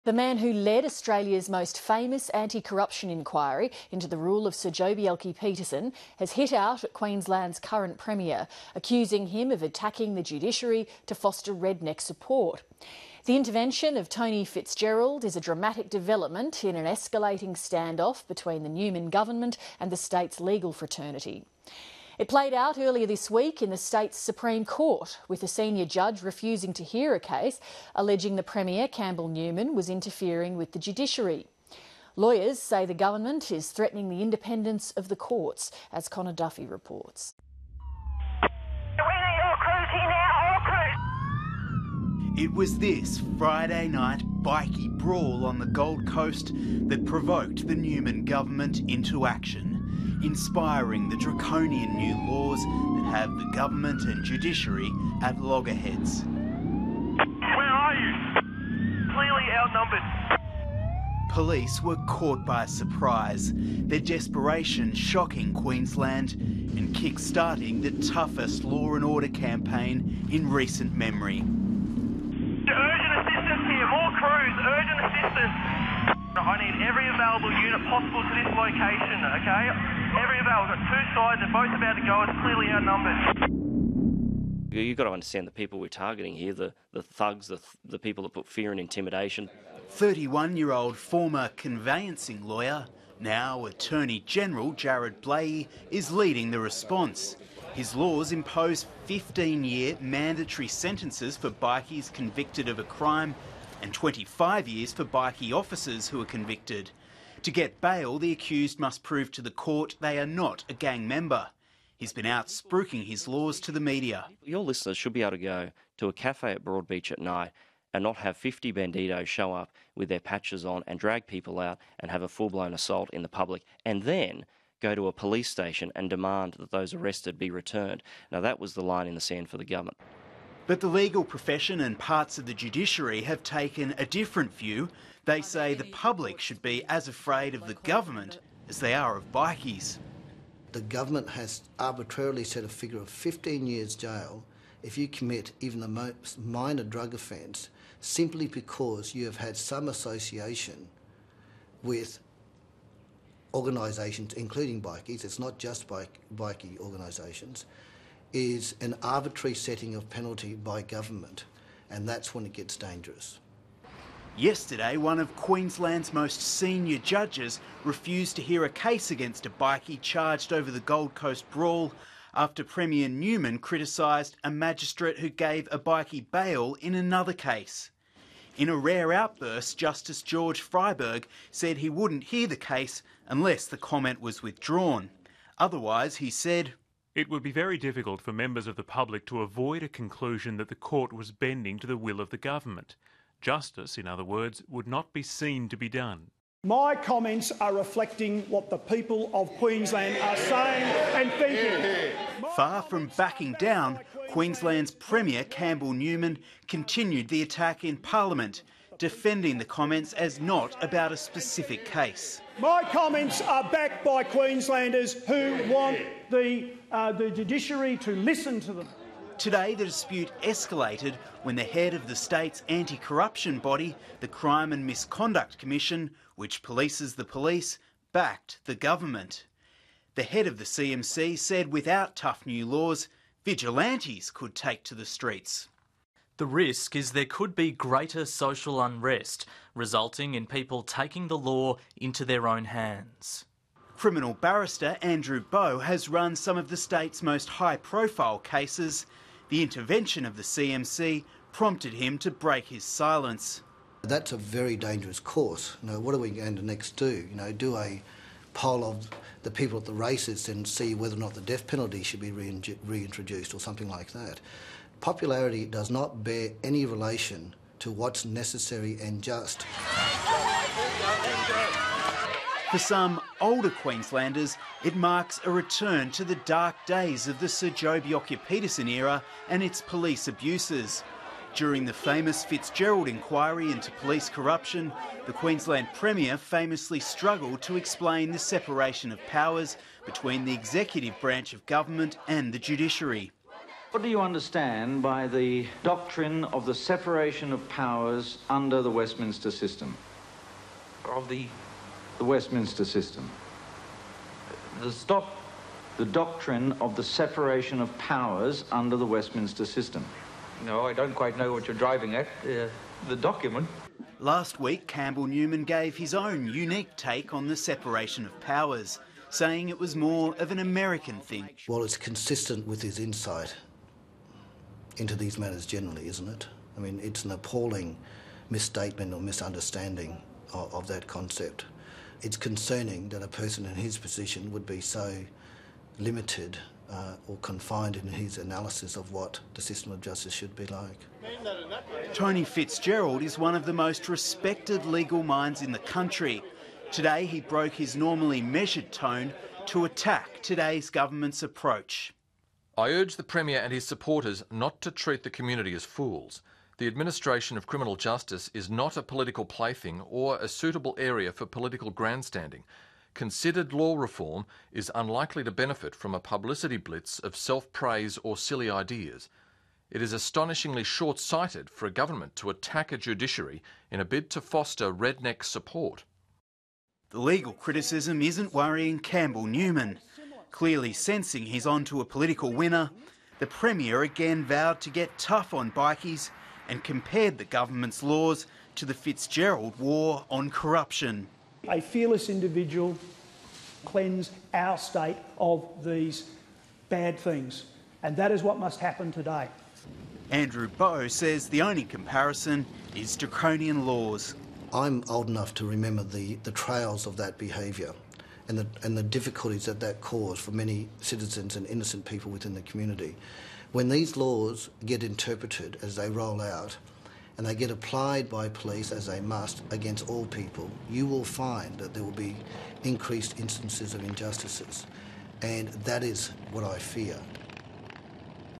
The man who led Australia's most famous anti-corruption inquiry into the rule of Sir Joh Bjelke-Petersen has hit out at Queensland's current Premier, accusing him of attacking the judiciary to foster redneck support. The intervention of Tony Fitzgerald is a dramatic development in an escalating standoff between the Newman government and the state's legal fraternity. It played out earlier this week in the state's Supreme Court, with a senior judge refusing to hear a case alleging the Premier, Campbell Newman, was interfering with the judiciary. Lawyers say the government is threatening the independence of the courts, as Connor Duffy reports. It was this Friday night bikie brawl on the Gold Coast that provoked the Newman government into action, inspiring the draconian new laws that have the government and judiciary at loggerheads. Where are you? Clearly outnumbered. Police were caught by surprise, their desperation shocking Queensland and kick-starting the toughest law and order campaign in recent memory. Urgent assistance here, more crews, urgent assistance. I need every available unit possible to this location, okay? Every available. We've got two sides, they're both about to go, it's clearly outnumbered. You've got to understand the people we're targeting here, the thugs, the people that put fear and intimidation. 31-year-old former conveyancing lawyer, now Attorney General Jared Blaiey, is leading the response. His laws impose 15-year mandatory sentences for bikies convicted of a crime and 25 years for bikie officers who are convicted. To get bail, the accused must prove to the court they are not a gang member. He's been out spruiking his laws to the media. Your listeners should be able to go to a cafe at Broadbeach at night and not have 50 banditos show up with their patches on and drag people out and have a full-blown assault in the public, and then go to a police station and demand that those arrested be returned. Now, that was the line in the sand for the government. But the legal profession and parts of the judiciary have taken a different view. They say the public should be as afraid of the government as they are of bikies. The government has arbitrarily set a figure of 15 years jail if you commit even the most minor drug offence simply because you have had some association with organisations, including bikies, it's not just bikie organisations, is an arbitrary setting of penalty by government, and that's when it gets dangerous. Yesterday, one of Queensland's most senior judges refused to hear a case against a bikie charged over the Gold Coast brawl after Premier Newman criticised a magistrate who gave a bikie bail in another case. In a rare outburst, Justice George Freiberg said he wouldn't hear the case unless the comment was withdrawn. Otherwise, he said, "It would be very difficult for members of the public to avoid a conclusion that the court was bending to the will of the government. Justice, in other words, would not be seen to be done." My comments are reflecting what the people of Queensland are saying and thinking. Far from backing down, Queensland's Premier Campbell Newman continued the attack in Parliament, defending the comments as not about a specific case. My comments are backed by Queenslanders who want the judiciary to listen to them. Today, the dispute escalated when the head of the state's anti-corruption body, the Crime and Misconduct Commission, which polices the police, backed the government. The head of the CMC said without tough new laws, vigilantes could take to the streets. The risk is there could be greater social unrest, resulting in people taking the law into their own hands. Criminal barrister Andrew Bowe has run some of the state's most high-profile cases. The intervention of the CMC prompted him to break his silence. That's a very dangerous course. What are we going to next do? Do a poll of the people at the races and see whether or not the death penalty should be reintroduced or something like that. Popularity does not bear any relation to what's necessary and just. For some older Queenslanders, it marks a return to the dark days of the Sir Joh Bjelke-Petersen era and its police abuses. During the famous Fitzgerald inquiry into police corruption, the Queensland Premier famously struggled to explain the separation of powers between the executive branch of government and the judiciary. What do you understand by the doctrine of the separation of powers under the Westminster system? Of the Westminster system. The doctrine of the separation of powers under the Westminster system. No, I don't quite know what you're driving at. The document. Last week, Campbell Newman gave his own unique take on the separation of powers, saying it was more of an American thing. Well, it's consistent with his insight into these matters generally, isn't it? I mean, it's an appalling misstatement or misunderstanding of that concept. It's concerning that a person in his position would be so limited or confined in his analysis of what the system of justice should be like. Tony Fitzgerald is one of the most respected legal minds in the country. Today he broke his normally measured tone to attack today's government's approach. I urge the Premier and his supporters not to treat the community as fools. The administration of criminal justice is not a political plaything or a suitable area for political grandstanding. Considered law reform is unlikely to benefit from a publicity blitz of self-praise or silly ideas. It is astonishingly short-sighted for a government to attack a judiciary in a bid to foster redneck support. The legal criticism isn't worrying Campbell Newman. Clearly sensing he's onto a political winner, the Premier again vowed to get tough on bikies and compared the government's laws to the Fitzgerald war on corruption. A fearless individual cleanse our state of these bad things, and that is what must happen today. Andrew Bowe says the only comparison is draconian laws. I'm old enough to remember the trails of that behaviour and the difficulties that caused for many citizens and innocent people within the community. When these laws get interpreted as they roll out and they get applied by police as they must against all people, you will find that there will be increased instances of injustices. And that is what I fear.